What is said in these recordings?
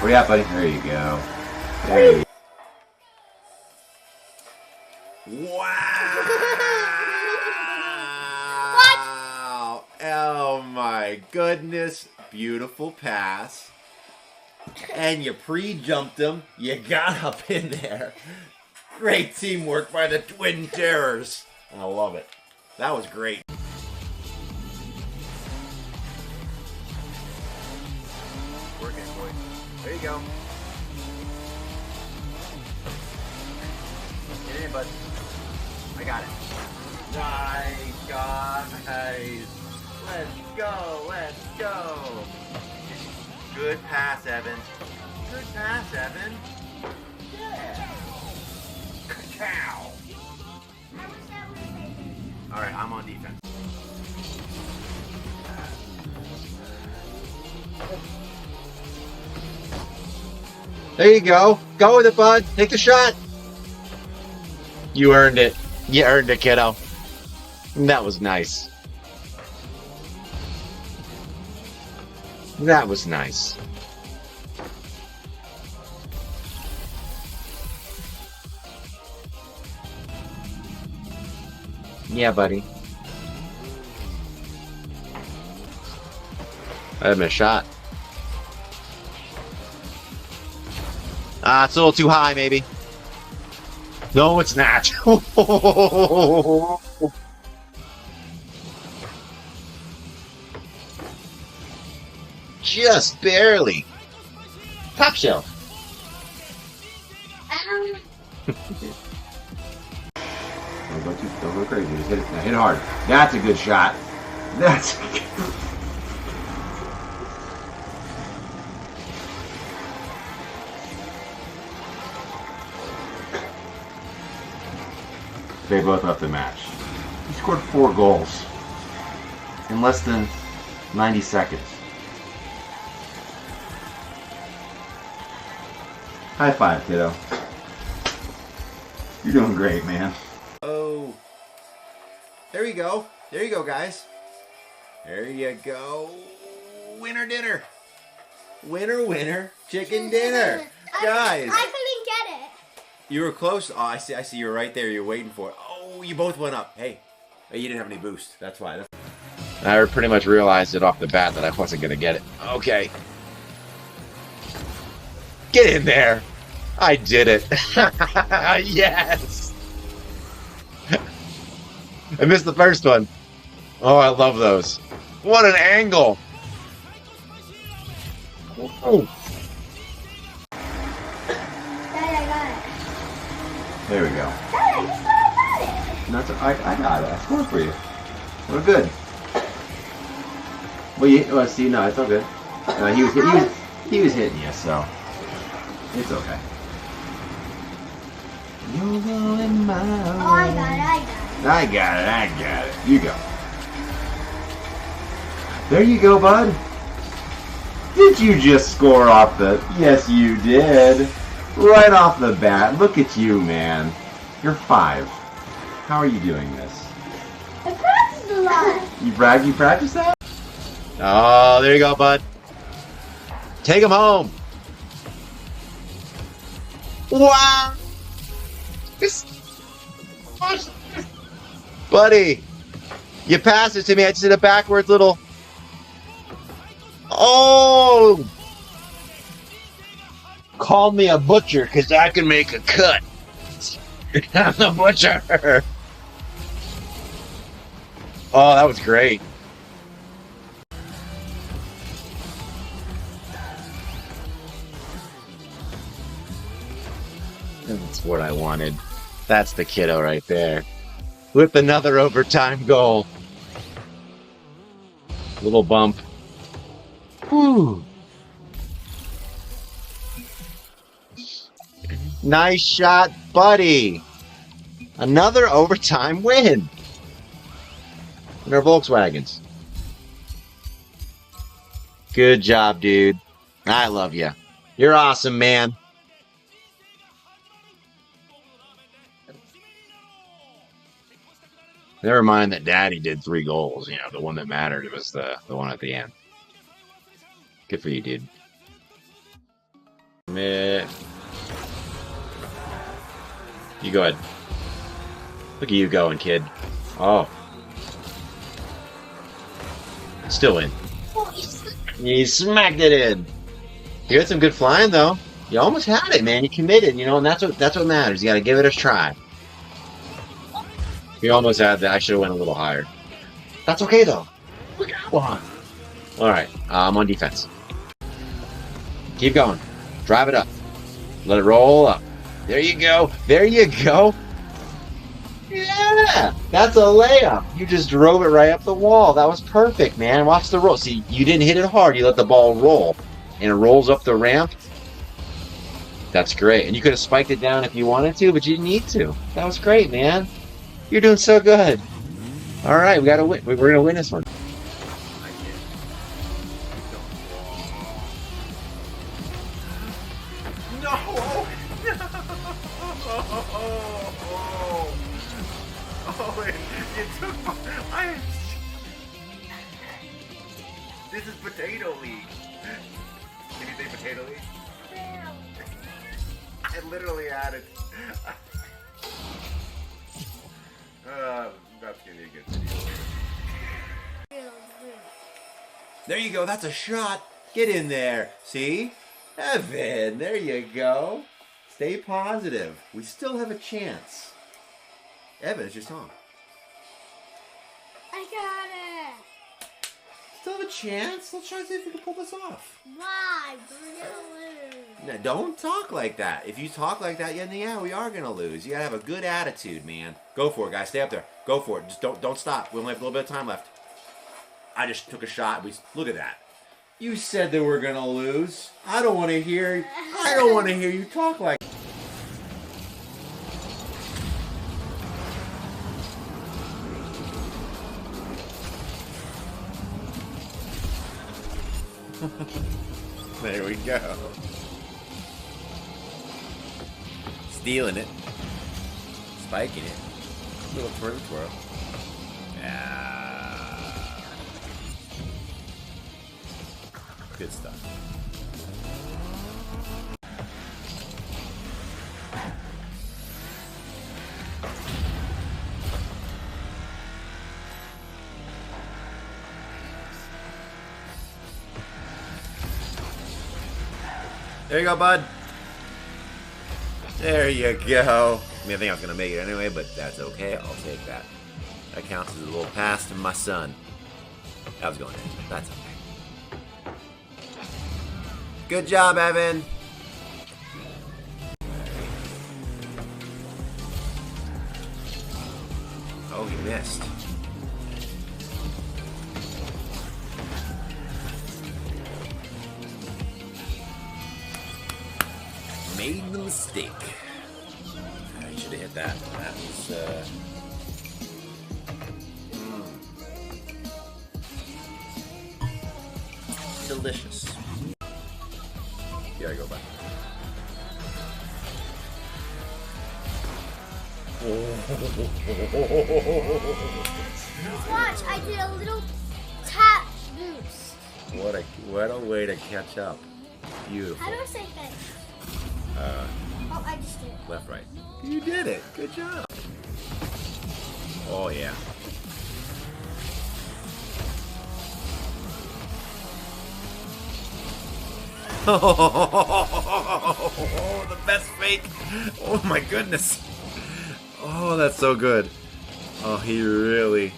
Where you at, buddy? There you go. There you go. Wow! Oh my goodness. Beautiful pass. And you pre-jumped him. You got up in there. Great teamwork by the Twin Terrors. I love it. That was great. Working, boy. There you go. Get in, bud. I got it. Nice, guys. Let's go. Let's go. Good pass, Evan. Good pass, Evan. Yeah. Cow. All right, I'm on defense. There you go. Go with it, bud. Take the shot. You earned it. You earned it, kiddo. That was nice. That was nice. Yeah, buddy. I have a shot. It's a little too high, maybe. No, it's not. Just barely. Top shelf. Don't go crazy. Just hit it. Now hit it hard. That's a good shot. That's. They both left the match. He scored 4 goals in less than 90 seconds. High five, kiddo. You're doing great, man. Oh. There you go. There you go, guys. There you go. Winner dinner. Winner, winner, chicken dinner. Guys. I couldn't get it. You were close. Oh, I see. You were right there. You're waiting for it. Oh, you both went up. Hey, you didn't have any boost. That's why. I pretty much realized it off the bat that I wasn't going to get it. Okay. Get in there. I did it. Yes. I missed the first one. Oh, I love those. What an angle. Oh. There we go. Dad, you still got it. That's I got it. I scored for you. We're good. Well, see, no, it's all good. He was hitting you, so it's okay. You're going my way. Oh, I got it. I got it. You go. There you go, bud. Did you just score off the? Yes, you did. Right off the bat. Look at you, man. You're 5. How are you doing this? I practiced a lot. You practiced that? Oh, there you go, bud. Take him home. Wow. Buddy, you passed it to me. I just did a backwards little. Oh. Call me a butcher because I can make a cut. I'm the butcher. Oh, that was great. That's what I wanted. That's the kiddo right there. With another overtime goal. Little bump. Whew. Nice shot, buddy. Another overtime win. In our Volkswagens. Good job, dude. I love you. You're awesome, man. Never mind that Daddy did 3 goals. You know, the one that mattered was the one at the end. Good for you, dude. Meh. You go ahead. Look at you going, kid. Oh. Still in. You smacked it in. You had some good flying, though. You almost had it, man. You committed, you know, and that's what matters. You got to give it a try. You almost had that. I should have went a little higher. That's okay, though. We got one. All right. I'm on defense. Keep going. Drive it up. Let it roll up. There you go. There you go. Yeah, that's a layup. You just drove it right up the wall. That was perfect, man. Watch the roll. See, you didn't hit it hard. You let the ball roll, and it rolls up the ramp. That's great. And you could have spiked it down if you wanted to, but you didn't need to. That was great, man. You're doing so good. All right, we got to win. We're going to win this one. You took my... This is Potato League. Can you say Potato League? I literally had it. That's gonna be a good video. There you go. That's a shot. Get in there. See? Evan, there you go. Stay positive. We still have a chance. Evan, it's your song. I got it. Still have a chance. Let's try to see if we can pull this off. Why? We're gonna lose. Now, don't talk like that. If you talk like that, yeah, we are gonna lose. You gotta have a good attitude, man. Go for it, guys. Stay up there. Go for it. Just don't stop. We only have a little bit of time left. I just took a shot. Look at that. You said that we're gonna lose. I don't want to hear you talk like. There we go. Stealing it. Spiking it. Little twirl. Yeah. Good stuff. There you go, bud. There you go. I mean, I think I was going to make it anyway, but that's okay. I'll take that. That counts as a little pass to my son. That was going in. That's okay. Good job, Evan. Oh, he missed. Made the mistake. I should have hit that. That was, delicious. Here I go, bud. Watch, I did a little tap boost. What a way to catch up. Beautiful. How do I say thanks? Oh, I just did it. Left, right. You did it. Good job. Oh, yeah. Oh, the best fake. Oh, my goodness. Oh, that's so good. Oh, he really...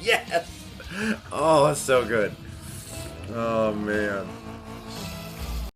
Yes. Oh, that's so good. Oh, man.